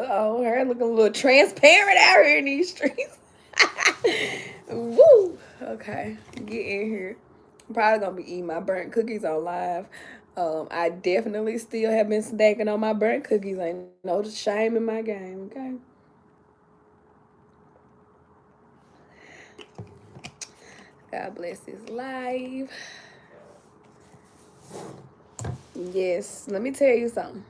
Uh-oh, her looking a little transparent out here in these streets. Woo! Okay, get in here. I'm probably gonna be eating my burnt cookies on live. I definitely still have been snacking on my burnt cookies. Ain't no shame in my game, okay? God bless his life. Yes, let me tell you something.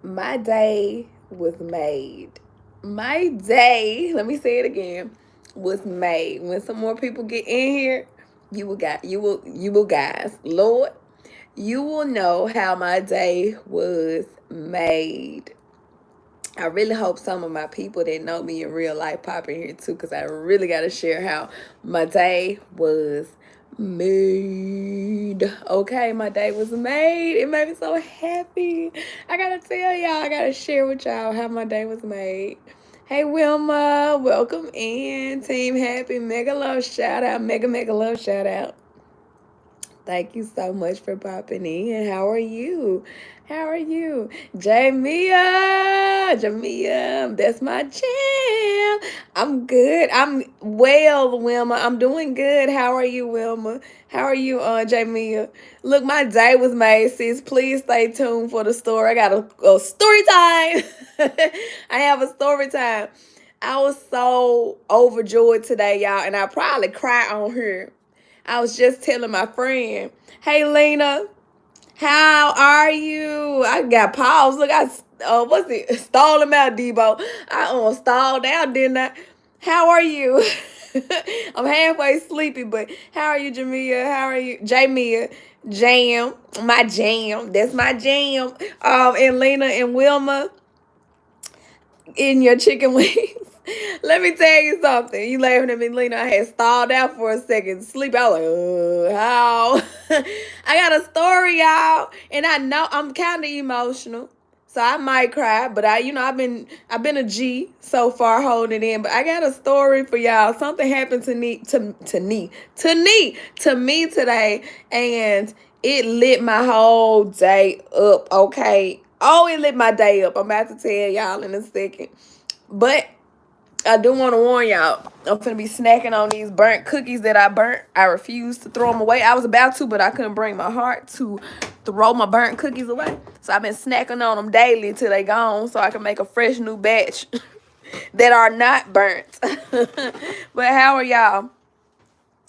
My day was made. My day, let me say it again, was made. When some more people get in here, you will guys, Lord, you will know how my day was made. I really hope some of my people that know me in real life pop in here too, because I really got to share how my day was made. Okay, my day was made. It made me so happy. I got to tell y'all, I got to share with y'all how my day was made. Hey, Wilma, welcome in. Team Happy, mega love shout out, mega love shout out. Thank you so much for popping in. How are you? How are you? Jamia, that's my jam. I'm good. I'm well, Wilma. I'm doing good. How are you, Wilma? How are you, Jamia? Look, my day was made, sis. Please stay tuned for the story. I got a story time. I have a story time. I was so overjoyed today, y'all, and I probably cry on here. I was just telling my friend, hey, Lena, how are you? I got paused. Look, what's it? Stalled him out, Debo. I stalled out, didn't I? How are you? I'm halfway sleepy, but how are you, Jamia? How are you? Jamia, jam, my jam. That's my jam. And Lena and Wilma in your chicken wings. Let me tell you something. You laughing at me, Lena. I had stalled out for a second. Sleep. I was like, how? I got a story, y'all. And I know I'm kind of emotional. So I might cry, but I've been a G so far holding it in. But I got a story for y'all. Something happened to me today, and it lit my whole day up. Okay. Oh, it lit my day up. I'm about to tell y'all in a second. But I do want to warn y'all, I'm finna be snacking on these burnt cookies that I burnt. I refuse to throw them away. I was about to, but I couldn't bring my heart to throw my burnt cookies away. So I've been snacking on them daily until they gone so I can make a fresh new batch that are not burnt. But how are y'all?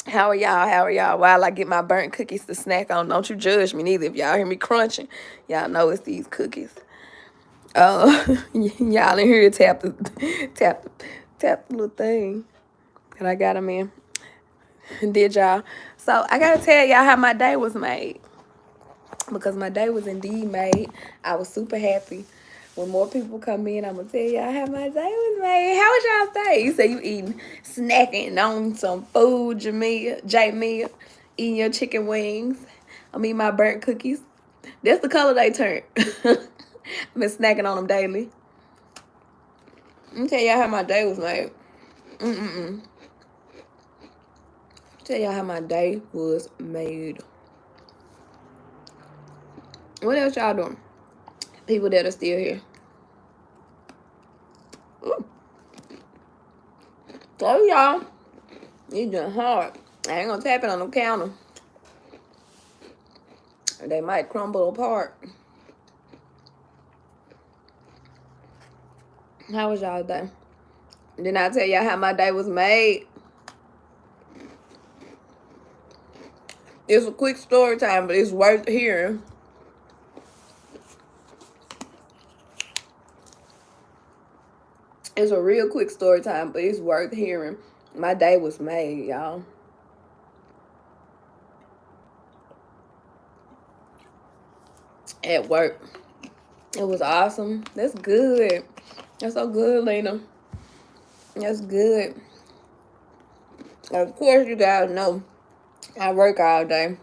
How are y'all? How are y'all? While I get my burnt cookies to snack on, don't you judge me neither. If y'all hear me crunching, y'all know it's these cookies. Y'all in here tap the little thing that I got them in. Did y'all? So I gotta tell y'all how my day was made, because my day was indeed made. I was super happy. When more people come in, I'm gonna tell y'all how my day was made. How was y'all day? You say you eating, snacking on some food, Jamia, eating your chicken wings. I'm eating my burnt cookies. That's the color they turn. I've been snacking on them daily. Let me tell y'all how my day was made. Tell y'all how my day was made. What else y'all doing? People that are still here. Ooh. Tell y'all, you doing hard. I ain't gonna tap it on the counter. They might crumble apart. How was y'all day? Didn't I tell y'all how my day was made? It's a quick story time, but it's worth hearing. It's a real quick story time, but it's worth hearing. My day was made, y'all. At work. It was awesome. That's good. That's so good, Lena. That's good. Of course, you guys know I work all day.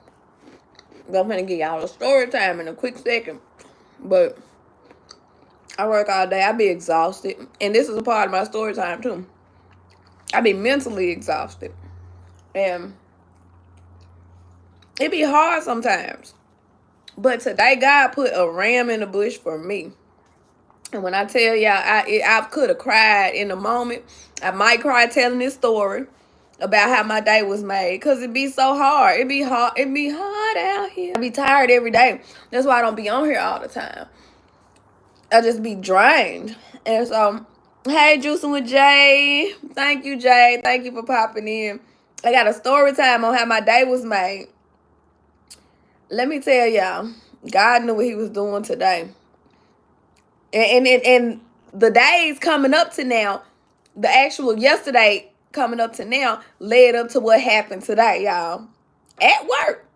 I'm gonna give y'all a story time in a quick second. But I work all day. I be exhausted. And this is a part of my story time, too. I be mentally exhausted. And it be hard sometimes. But today, God put a ram in the bush for me. And when I tell y'all, I could have cried in a moment. I might cry telling this story about how my day was made, because it be so hard. It be hard out here. I be tired every day. That's why I don't be on here all the time. I just be drained. And so, hey, Juicing with Jay. Thank you, Jay. Thank you for popping in. I got a story time on how my day was made. Let me tell y'all, God knew what he was doing today. And the days coming up to now, the actual yesterday coming up to now, led up to what happened today, y'all. At work.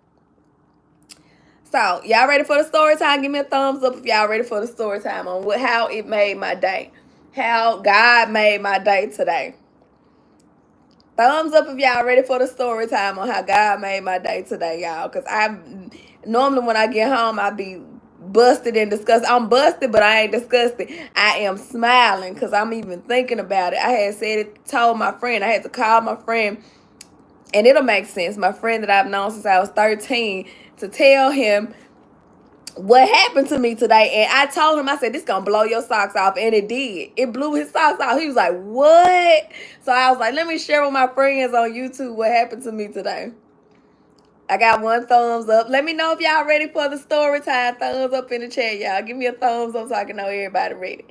So, y'all ready for the story time? Give me a thumbs up if y'all ready for the story time on how it made my day. How God made my day today. Thumbs up if y'all ready for the story time on how God made my day today, y'all. Because normally when I get home, I be busted and disgusted. I'm busted, but I ain't disgusted. I am smiling because I'm even thinking about it. I had told my friend. I had to call my friend, and it'll make sense. My friend that I've known since I was 13, to tell him what happened to me today. And I told him, I said, this gonna blow your socks off. And it did. It blew his socks off. He was like, what? So I was like, let me share with my friends on YouTube what happened to me today. I got one thumbs up. Let me know if y'all ready for the story time. Thumbs up in the chat, y'all. Give me a thumbs up so I can know everybody ready.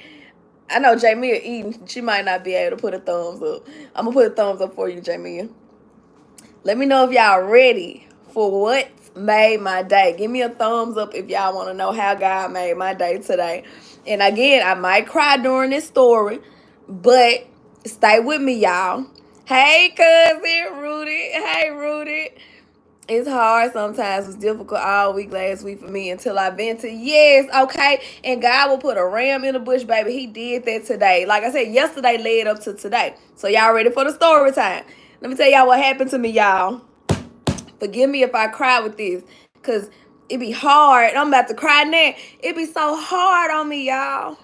I know Jamia eating. She might not be able to put a thumbs up. I'm going to put a thumbs up for you, Jamia. Let me know if y'all ready for what made my day. Give me a thumbs up if y'all want to know how God made my day today. And again, I might cry during this story, but stay with me, y'all. Hey, cousin Rudy. Hey, Rudy. It's hard sometimes. It's difficult all week last week for me until I vented. Yes, okay. And God will put a ram in the bush, baby. He did that today. Like I said, yesterday led up to today. So y'all ready for the story time? Let me tell y'all what happened to me, y'all. Forgive me if I cry with this, because it be hard. I'm about to cry now. It be so hard on me, y'all.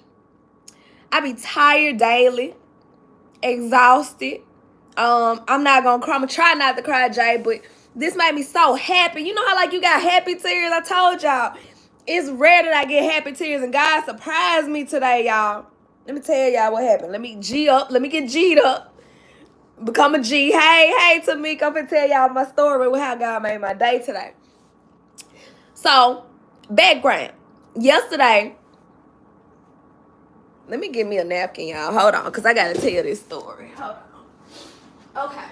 I be tired daily, exhausted. I'm not gonna cry. I'm gonna try not to cry, Jay, but this made me so happy. You know how like you got happy tears? I told y'all, it's rare that I get happy tears, and God surprised me today, y'all. Let me tell y'all what happened. Let me G up. Let me get G'd up. Become a G. Hey, Tamika, I'm gonna tell y'all my story with how God made my day today. So, background. Yesterday, let me get me a napkin, y'all. Hold on, because I gotta tell this story. Hold on. Okay.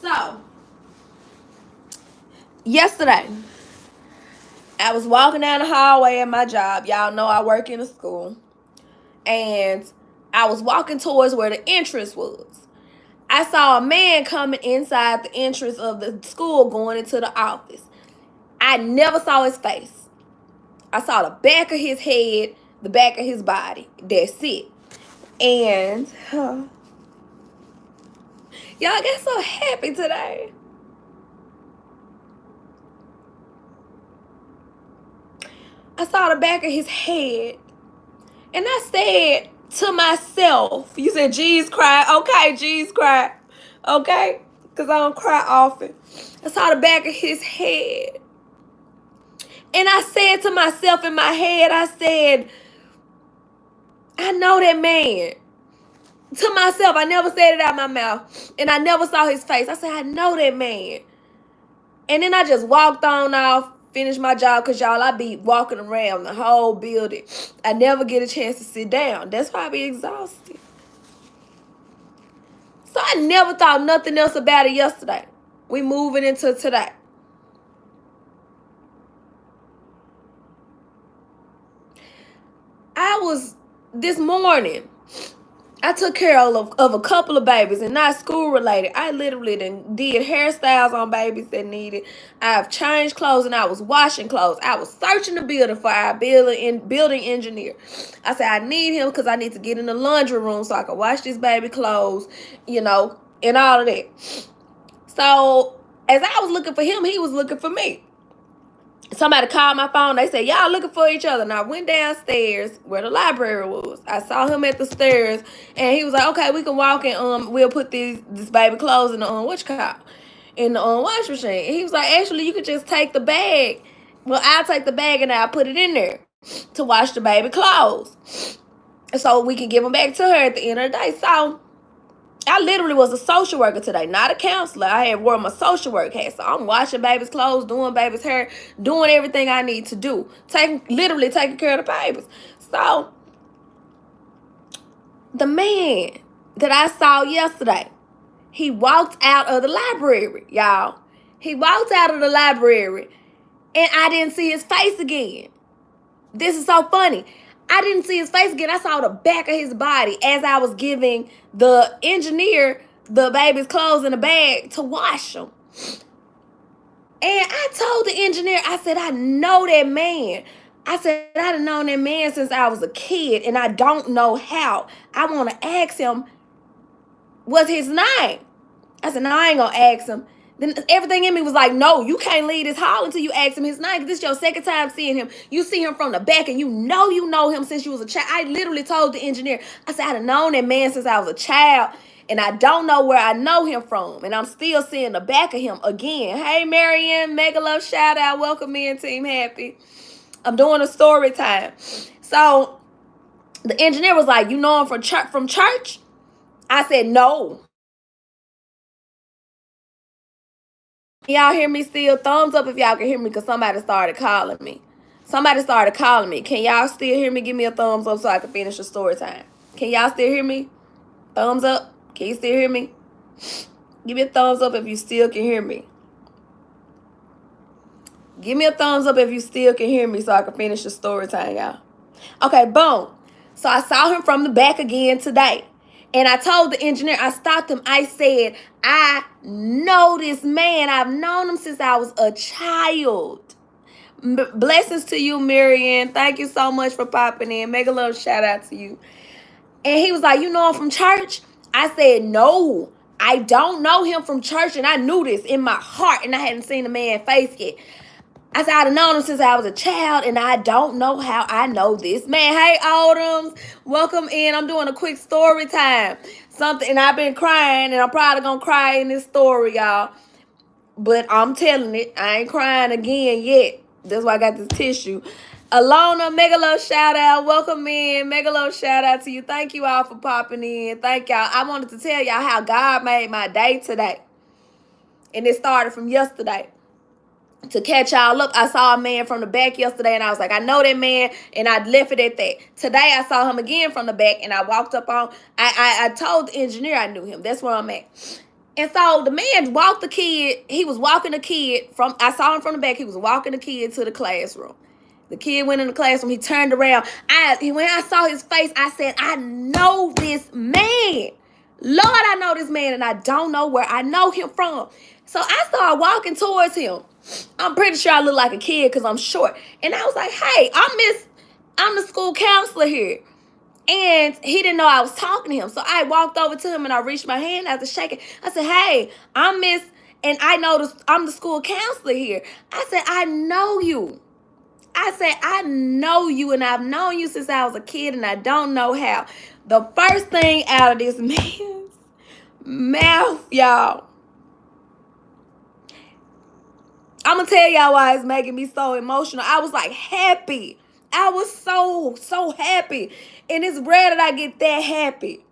So, yesterday, I was walking down the hallway at my job. Y'all know I work in a school. And I was walking towards where the entrance was. I saw a man coming inside the entrance of the school going into the office. I never saw his face. I saw the back of his head, the back of his body. That's it. And y'all, I got so happy today. I saw the back of his head. And I said to myself, you said, geez, cry. Okay, geez, cry. Okay? Because I don't cry often. I saw the back of his head. And I said to myself in my head, I said, I know that man. To myself, I never said it out my mouth. And I never saw his face. I said, I know that man. And then I just walked on off, finished my job, because y'all, I be walking around the whole building. I never get a chance to sit down. That's why I be exhausted. So I never thought nothing else about it yesterday. We moving into today. This morning, I took care of a couple of babies, and not school related. I literally did hairstyles on babies that needed. I've changed clothes, and I was washing clothes. I was searching the building for our building engineer. I said, I need him because I need to get in the laundry room so I can wash this baby clothes, and all of that. So as I was looking for him, he was looking for me. Somebody called my phone. They said, y'all looking for each other. And I went downstairs where the library was. I saw him at the stairs, and he was like, okay, we can walk, and we'll put this baby clothes in the in the wash machine. And he was like, actually, you could just take the bag. Well, I'll take the bag and I'll put it in there. to wash the baby clothes so we can give them back to her at the end of the day. So I literally was a social worker today, not a counselor. I had wore my social work hat. So I'm washing baby's clothes, doing baby's hair, doing everything I need to do. Literally taking care of the babies. So the man that I saw yesterday, he walked out of the library, y'all. He walked out of the library and I didn't see his face again. This is so funny. I didn't see his face again. I saw the back of his body as I was giving the engineer the baby's clothes in a bag to wash them. And I told the engineer, I said, I know that man. I said, I've known that man since I was a kid, and I don't know how. I want to ask him, what's his name? I said, no, I ain't going to ask him. Then everything in me was like, no, you can't leave this hall until you ask him his name. Because this is your second time seeing him. You see him from the back and you know him since you was a child. I literally told the engineer, I said, I've known that man since I was a child. And I don't know where I know him from. And I'm still seeing the back of him again. Hey, Marianne, mega love shout out. Welcome in, Team Happy. I'm doing a story time. So the engineer was like, you know him from church? I said, no. Y'all hear me still? Thumbs up if y'all can hear me, because somebody started calling me. Can y'all still hear me? Give me a thumbs up so I can finish the story time. Can y'all still hear me? Thumbs up. Can you still hear me? Give me a thumbs up if you still can hear me. Give me a thumbs up if you still can hear me so I can finish the story time, y'all. Okay, boom. So I saw him from the back again today. And I told the engineer, I stopped him. I said, I know this man. I've known him since I was a child. Blessings to you, Marianne. Thank you so much for popping in. Mega love shout out to you. And he was like, you know him from church? I said, no, I don't know him from church. And I knew this in my heart. And I hadn't seen the man's face yet. I said, I've known him since I was a child, and I don't know how I know this man. Hey, Autumns, welcome in. I'm doing a quick story time. And I've been crying, and I'm probably going to cry in this story, y'all. But I'm telling it, I ain't crying again yet. That's why I got this tissue. Alona, mega love shout out. Welcome in. Mega love shout out to you. Thank you all for popping in. Thank y'all. I wanted to tell y'all how God made my day today. And it started from yesterday. To catch y'all up, I saw a man from the back yesterday, and I was like, I know that man, and I left it at that. Today, I saw him again from the back, and I walked up on, I told the engineer I knew him. That's where I'm at. And so the man walked the kid, he was walking the kid I saw him from the back, he was walking the kid to the classroom. The kid went in the classroom, he turned around. When I saw his face, I said, I know this man. Lord, I know this man, and I don't know where I know him from. So I started walking towards him. I'm pretty sure I look like a kid because I'm short. And I was like, hey, I'm the school counselor here. And he didn't know I was talking to him. So I walked over to him and I reached my hand out to shake it. I said, hey, I'm Miss, and I'm the school counselor here. I said, I know you. I said, I know you, and I've known you since I was a kid, and I don't know how. The first thing out of this man's mouth, y'all, I'm going to tell y'all why it's making me so emotional. I was like happy. I was so happy. And it's rare that I get that happy.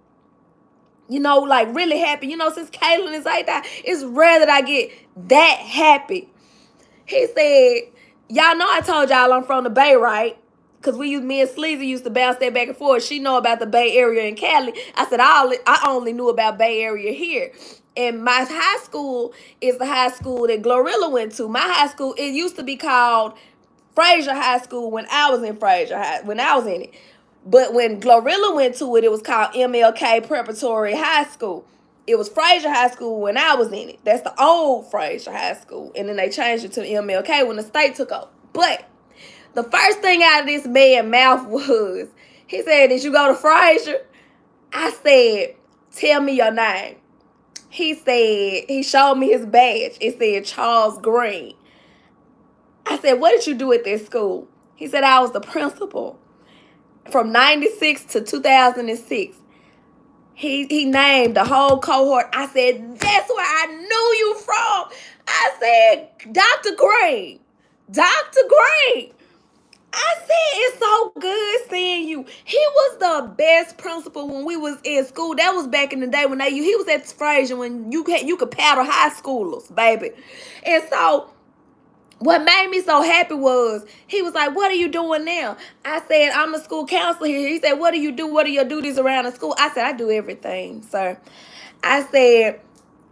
You know, like really happy. You know, since Kaylin is like that, it's rare that I get that happy. He said, y'all know I told y'all I'm from the Bay, right? Because me and Sleazy used to bounce that back and forth. She know about the Bay Area in Cali. I said, I only knew about Bay Area here. And my high school is the high school that Glorilla went to. My high school, it used to be called Fraser High School when I was in when I was in it. But when Glorilla went to it, it was called MLK Preparatory High School. It was Fraser High School when I was in it. That's the old Fraser High School. And then they changed it to MLK when the state took over. But the first thing out of this man's mouth was, he said, did you go to Fraser? I said, tell me your name. He said, he showed me his badge. It said Charles Green. I said, what did you do at this school? He said, I was the principal from 96 to 2006. He named the whole cohort. I said, that's where I knew you from. I said, Dr. Green. Dr. Green. I said it's so good seeing you. He was the best principal when we was in school. That was back in the day when he was at Fraser when you could paddle high schoolers, baby. And so what made me so happy was he was like, "What are you doing now?" I said, "I'm a school counselor here." He said, "What do you do? What are your duties around the school?" I said, "I do everything, sir." I said,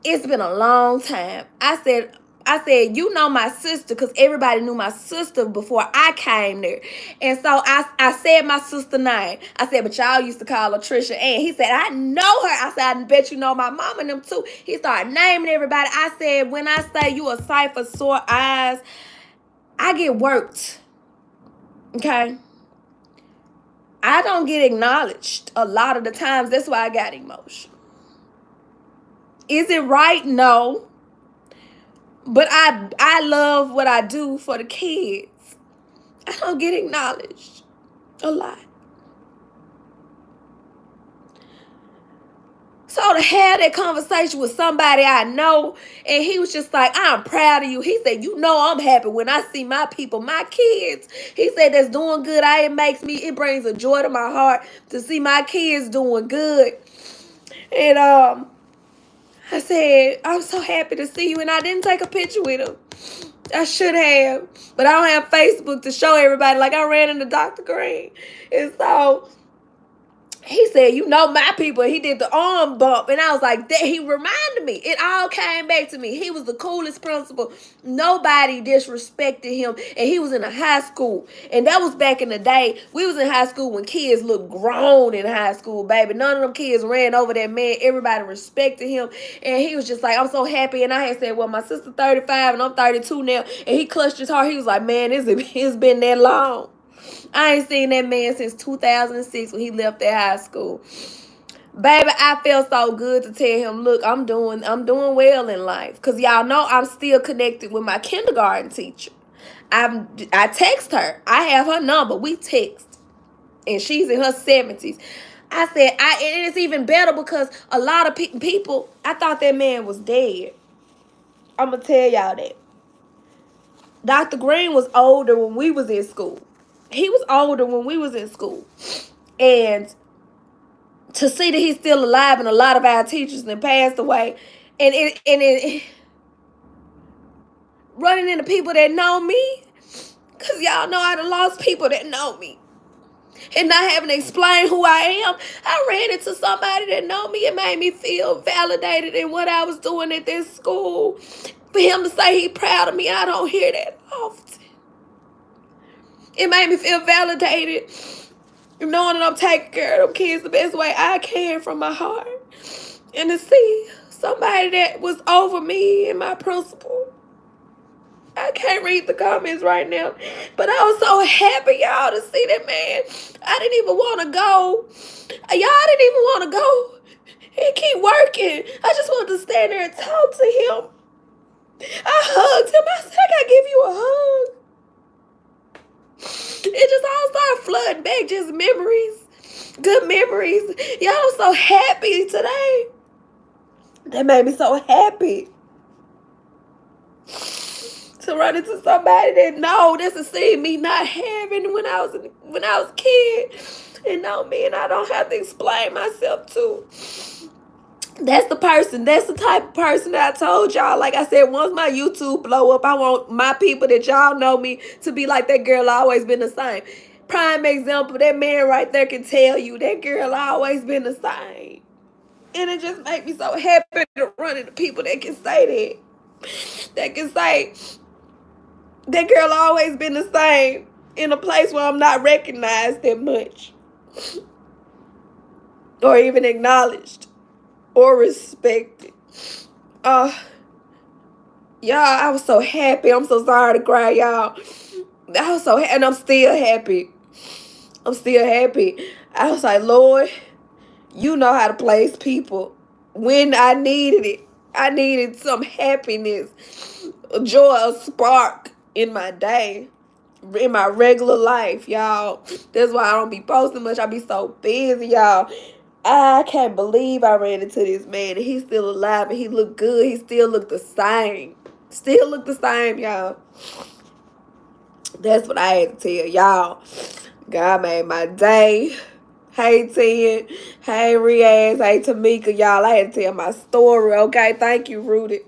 "It's been a long time." I said, "You know my sister," because everybody knew my sister before I came there. And so I said my sister name. I said, "But y'all used to call her Trisha Ann." He said, "I know her." I said, "I bet you know my mom and them too." He started naming everybody. I said, "When I say you a sight for sore eyes, I get worked." Okay? I don't get acknowledged a lot of the times. That's why I got emotional. Is it right? No. But I love what I do for the kids. I don't get acknowledged a lot. So to have that conversation with somebody I know, and he was just like, "I'm proud of you." He said, "You know I'm happy when I see my people, my kids." He said, "That's doing good. It brings a joy to my heart to see my kids doing good." And I said, "I'm so happy to see you." And I didn't take a picture with him. I should have. But I don't have Facebook to show everybody like I ran into Dr. Green. And so he said, "You know my people." He did the arm bump. And I was like, that he reminded me. It all came back to me. He was the coolest principal. Nobody disrespected him. And he was in a high school. And that was back in the day. We was in high school when kids looked grown in high school, baby. None of them kids ran over that man. Everybody respected him. And he was just like, "I'm so happy." And I had said, "Well, my sister 35 and I'm 32 now." And he clutched his heart. He was like, "Man, it's been that long." I ain't seen that man since 2006 when he left that high school. Baby, I felt so good to tell him, "Look, I'm doing well in life." Cause y'all know I'm still connected with my kindergarten teacher. I text her. I have her number. We text. And she's in her 70s. I said, and it's even better because a lot of people, I thought that man was dead. I'm gonna tell y'all that. Dr. Green was older when we was in school. He was older when we was in school. And to see that he's still alive, and a lot of our teachers then passed away, and it running into people that know me, because y'all know I done lost people that know me. And not having to explain who I am, I ran into somebody that know me. It made me feel validated in what I was doing at this school. For him to say he proud of me, I don't hear that often. It made me feel validated, knowing that I'm taking care of them kids the best way I can from my heart. And to see somebody that was over me and my principal. I can't read the comments right now, but I was so happy, y'all, to see that man. I didn't even want to go. Y'all didn't even want to go and keep working. I just wanted to stand there and talk to him. I hugged him. I said, "I got to give you a hug." It just all started flooding back, just memories, good memories. Y'all, I'm so happy today. That made me so happy to run into somebody that know that's to see me not having when I was a kid, and know me, and I don't have to explain myself to. That's the person. That's the type of person that I told y'all. Like I said, once my YouTube blow up, I want my people that y'all know me to be like that girl always been the same. Prime example, that man right there can tell you that girl always been the same. And it just make me so happy to run into people that can say that. That can say, that girl always been the same in a place where I'm not recognized that much. Or even acknowledged. Or respected. Y'all, I was so happy. I'm so sorry to cry, y'all. I was so happy, and I'm still happy. I'm still happy. I was like, "Lord, you know how to place people when I needed it. I needed some happiness, a joy, a spark in my day, in my regular life, y'all." That's why I don't be posting much. I be so busy, y'all. I can't believe I ran into this man and he's still alive and he look good. He still look the same. Still look the same, y'all. That's what I had to tell y'all. God made my day. Hey, Ted. Hey, Riaz. Hey, Tamika. Y'all, I had to tell my story, okay? Thank you, Rudy.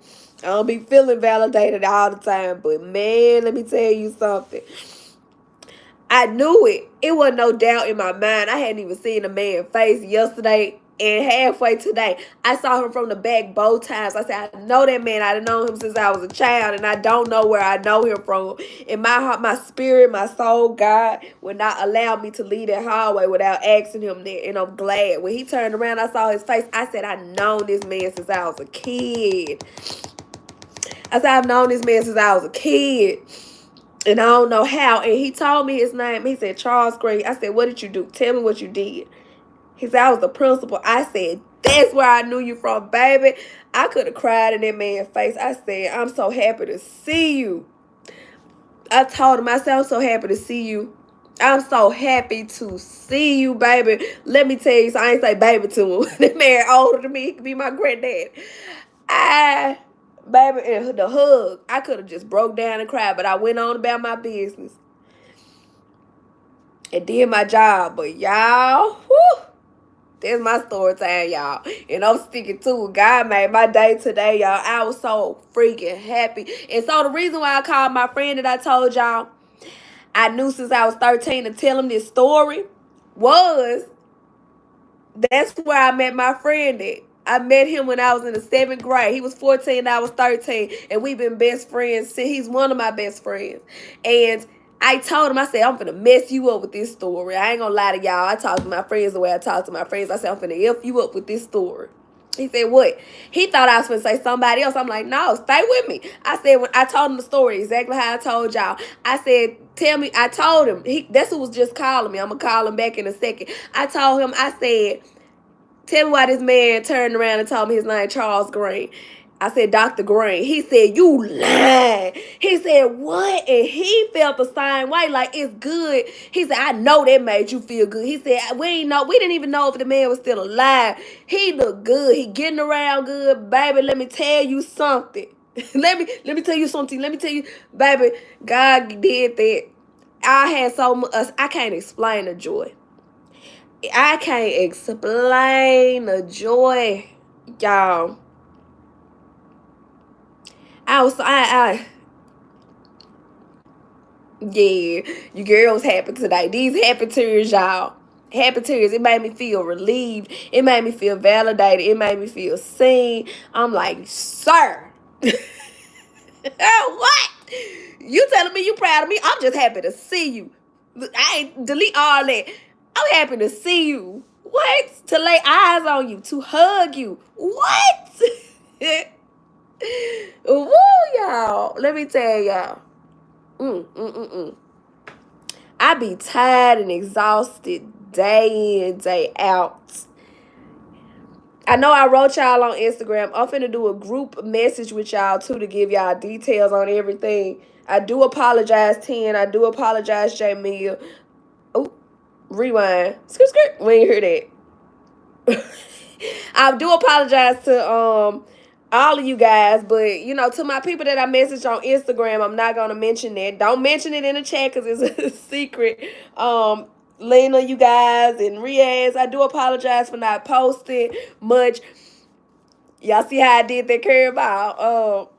I don't be feeling validated all the time, but man, let me tell you something. I knew it. It wasn't no doubt in my mind. I hadn't even seen the man's face yesterday, and halfway today, I saw him from the back both times. I said, I know that man. I've known him since I was a child, and I don't know where I know him from. In my heart, my spirit, my soul, God would not allow me to leave that hallway without asking him that, and I'm glad. When he turned around, I saw his face. I said, I've known this man since I was a kid. I said, I've known this man since I was a kid. And I don't know how. And he told me his name. He said, Charles Gray. I said, what did you do? Tell me what you did. He said, I was the principal. I said, that's where I knew you from, baby. I could have cried in that man's face. I said, I'm so happy to see you. I told him, I said, I'm so happy to see you. I'm so happy to see you, baby. Let me tell you, so I ain't say baby to him. That man older than me. He could be my granddad. Baby, and the hug, I could have just broke down and cried, but I went on about my business and did my job. But y'all, whew, that's my story time, y'all. And I'm sticking to it. God made my day today, y'all. I was so freaking happy. And so the reason why I called my friend that I told y'all I knew since I was 13 to tell him this story was that's where I met my friend at. I met him when I was in the 7th grade. He was 14, I was 13, and we've been best friends since. He's one of my best friends. And I told him, I said, I'm finna mess you up with this story. I ain't gonna lie to y'all. I talk to my friends the way I talk to my friends. I said, I'm finna F you up with this story. He said, what? He thought I was going to say somebody else. I'm like, no, stay with me. I said, when I told him the story, exactly how I told y'all. I said, tell me, I told him. That's who was just calling me. I'm going to call him back in a second. I told him, I said, tell me why this man turned around and told me his name, Charles Green. I said, Dr. Green. He said, you lying. He said, what? And he felt the same way, like it's good. He said, I know that made you feel good. He said, we didn't even know if the man was still alive. He looked good. He getting around good. Baby, let me tell you something. let me tell you something. Let me tell you, baby, God did that. I had so much, I can't explain the joy. I can't explain the joy, y'all. Yeah, you girls happy today. These happy tears, y'all. Happy tears. It made me feel relieved. It made me feel validated. It made me feel seen. I'm like, sir. What? You telling me you proud of me? I'm just happy to see you. I ain't delete all that. I'm happy to see you. What? To lay eyes on you. To hug you. What? Woo, y'all. Let me tell y'all. I be tired and exhausted day in, day out. I know I wrote y'all on Instagram. I'm finna do a group message with y'all too to give y'all details on everything. I do apologize, 10. I do apologize, Jamia. Oh, rewind. Skirt, skirt. We ain't hear that. I do apologize to all of you guys, but you know, to my people that I messaged on Instagram, I'm not gonna mention that. Don't mention it in the chat because it's a secret. Lena, you guys, and Riaz, I do apologize for not posting much. Y'all see how I did that curveball.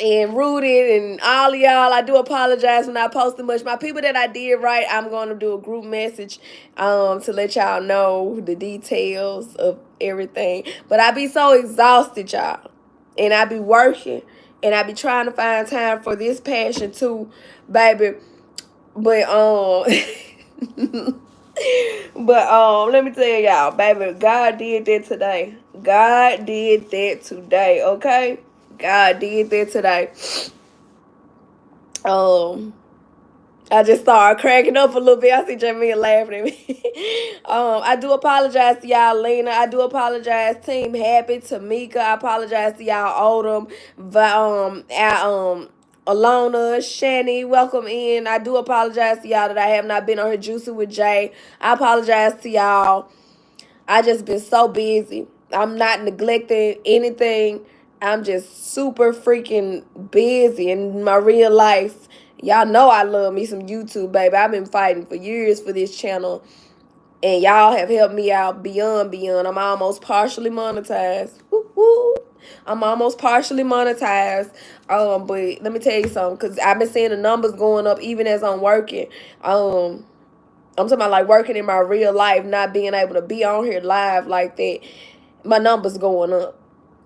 And Rooted and all of y'all, I do apologize for not posting much. My people that I did right, I'm going to do a group message to let y'all know the details of everything. But I be so exhausted, y'all. And I be working. And I be trying to find time for this passion too, baby. But let me tell y'all, baby, God did that today. God did that today, okay? God did that today. I just started cracking up a little bit. I see Jamie laughing at me. I do apologize to y'all, Lena. I do apologize, Team Happy, Tamika. I apologize to y'all, Odom, Alona, Shani, welcome in. I do apologize to y'all that I have not been on her juicing with Jay. I apologize to y'all. I just been so busy. I'm not neglecting anything. I'm just super freaking busy in my real life. Y'all know I love me some YouTube, baby. I've been fighting for years for this channel, and y'all have helped me out beyond. I'm almost partially monetized. Woo-hoo. I'm almost partially monetized. But let me tell you something, because I've been seeing the numbers going up even as I'm working. I'm talking about like working in my real life, not being able to be on here live like that. My numbers going up.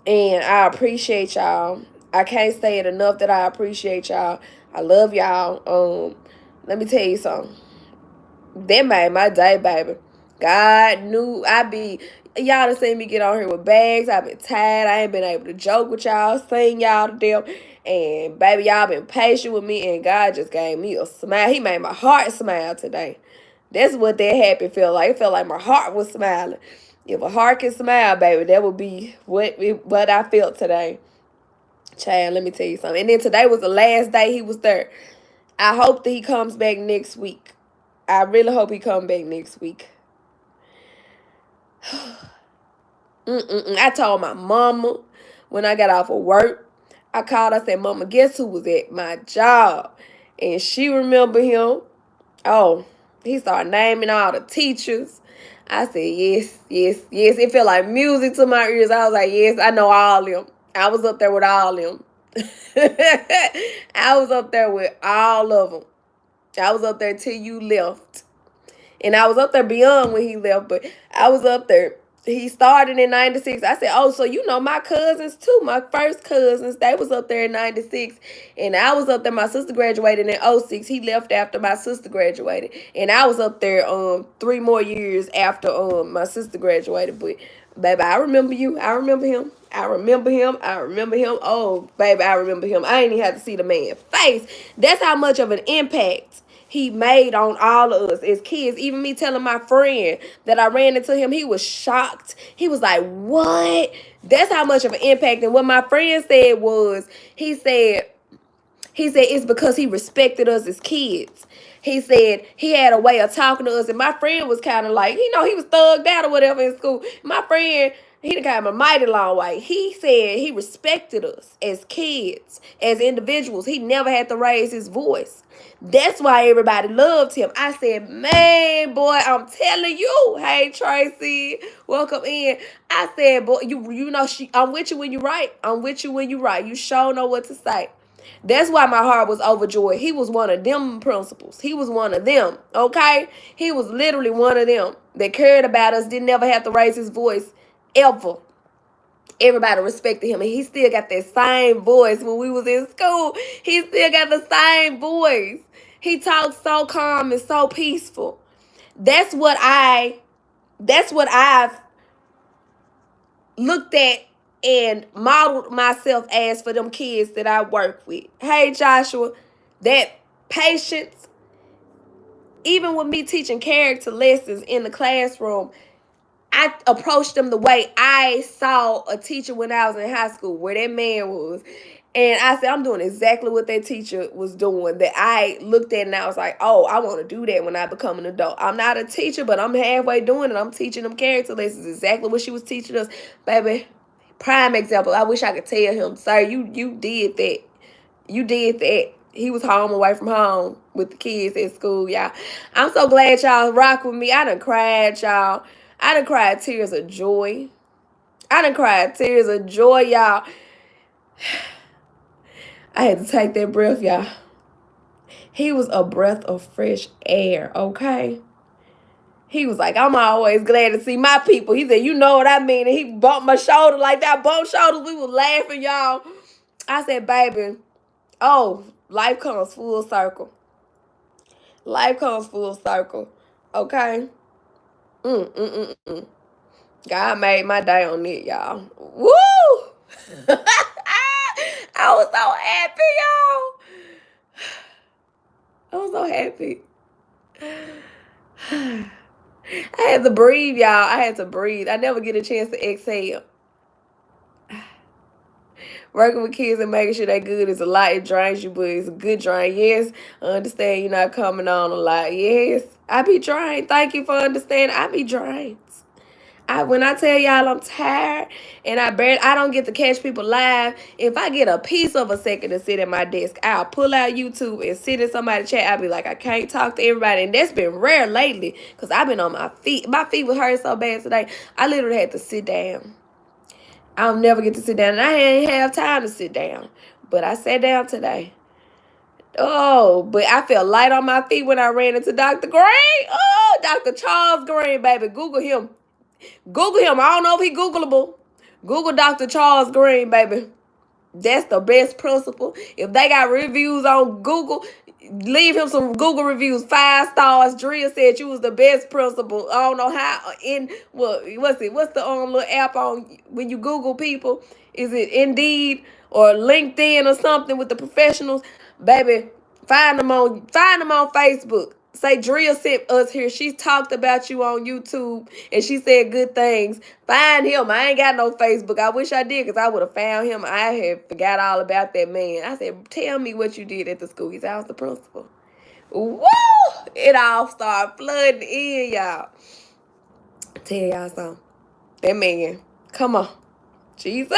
And I appreciate y'all. I can't say it enough that I appreciate y'all. I love y'all. Let me tell you something. That made my day, baby. God knew y'all done seen me get on here with bags. I've been tired. I ain't been able to joke with y'all, sing y'all to them. And baby, y'all been patient with me, and God just gave me a smile. He made my heart smile today. That's what that happy felt like. It felt like my heart was smiling. If a heart can smile, baby, that would be what I felt today. Child, let me tell you something. And then today was the last day he was there. I hope that he comes back next week. I really hope he come back next week. I told my mama when I got off of work. I called. I said, "Mama, guess who was at my job?" And she remembered him. Oh, he started naming all the teachers. I said, yes, yes, yes. It felt like music to my ears. I was like, yes, I know all them. I was up there with all them. I was up there with all of them. I was up there till you left. And I was up there beyond when he left, but I was up there. He started in 96. I said, oh, so you know my cousins too, my first cousins. They was up there in 96. And I was up there. My sister graduated in 06. He left after my sister graduated. And I was up there 3 more years after my sister graduated. But baby, I remember you. I remember him. I remember him. I remember him. Oh, baby, I remember him. I ain't even have to see the man's face. That's how much of an impact he made on all of us as kids. Even me telling my friend that I ran into him, he was shocked. He was like, what? That's how much of an impact. And what my friend said was, he said it's because he respected us as kids. He said he had a way of talking to us. And my friend was kind of like, he was thugged out or whatever in school. My friend, he done came a mighty long way. He said he respected us as kids, as individuals. He never had to raise his voice. That's why everybody loved him. I said, man, boy, I'm telling you. Hey, Tracy, welcome in. I said, boy, you know, I'm with you when you right. I'm with you when you right. You sure know what to say. That's why my heart was overjoyed. He was one of them principals. He was one of them, okay? He was literally one of them that cared about us, didn't ever have to raise his voice, ever. Everybody respected him, and he still got that same voice when we was in school. He still got the same voice. He talks so calm and so peaceful. That's what I've looked at and modeled myself as for them kids that I work with. Hey, Joshua, that patience, even with me teaching character lessons in the classroom, I approached them the way I saw a teacher when I was in high school, where that man was. And I said, I'm doing exactly what that teacher was doing, that I looked at and I was like, oh, I want to do that when I become an adult. I'm not a teacher, but I'm halfway doing it. I'm teaching them character lessons, exactly what she was teaching us. Baby, prime example. I wish I could tell him, sir, you did that. You did that. He was home away from home with the kids at school, y'all. I'm so glad y'all rock with me. I done cried, y'all. I done cried tears of joy. I done cried tears of joy, y'all. I had to take that breath, y'all. He was a breath of fresh air, okay? He was like, I'm always glad to see my people. He said, you know what I mean? And he bumped my shoulder like that. Bumped shoulders. We was laughing, y'all. I said, baby, oh, life comes full circle. Life comes full circle, okay? God made my day on it, y'all. Woo! I was so happy, y'all. I was so happy. I had to breathe, y'all. I had to breathe. I never get a chance to exhale. Working with kids and making sure they're good is a lot. It drains you, but it's a good drain. Yes, I understand you're not coming on a lot. Yes, I be drained. Thank you for understanding. I be drained. When I tell y'all I'm tired and I don't get to catch people live. If I get a piece of a second to sit at my desk, I'll pull out YouTube and sit in somebody's chat. I'll be like, I can't talk to everybody. And that's been rare lately because I've been on my feet. My feet was hurting so bad today. I literally had to sit down. I'll never get to sit down. And I ain't have time to sit down. But I sat down today. Oh, but I felt light on my feet when I ran into Dr. Green. Oh, Dr. Charles Green, baby. Google him. Google him. I don't know if he Googleable. Google Dr. Charles Green, baby. That's the best principal. If they got reviews on Google, leave him some Google reviews. 5 stars. Drea said you was the best principal. I don't know how what's the little app on when you Google people? Is it Indeed or LinkedIn or something with the professionals? Baby, find them on Facebook. Say Drea sent us here. She talked about you on YouTube and she said good things. Find him. I ain't got no Facebook. I wish I did because I would have found him. I had forgot all about that man. I said, tell me what you did at the school. He said, I was the principal. Woo! It all started flooding in, y'all. Tell y'all something. That man, come on. Jesus.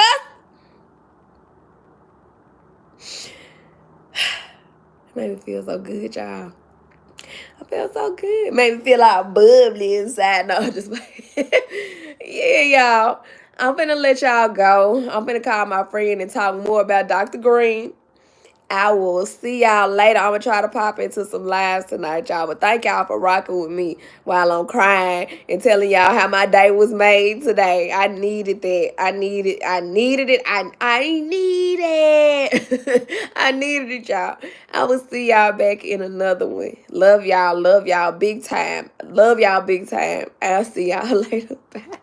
Made me feel so good, y'all. I feel so good. Made me feel all bubbly inside. No, just yeah, y'all. I'm finna let y'all go. I'm finna call my friend and talk more about Dr. Green. I will see y'all later. I'm gonna try to pop into some lives tonight, y'all. But thank y'all for rocking with me while I'm crying and telling y'all how my day was made today. I needed that. I needed it. I need it. I needed it, y'all. I will see y'all back in another one. Love y'all. Love y'all big time. Love y'all big time. I'll see y'all later. Bye.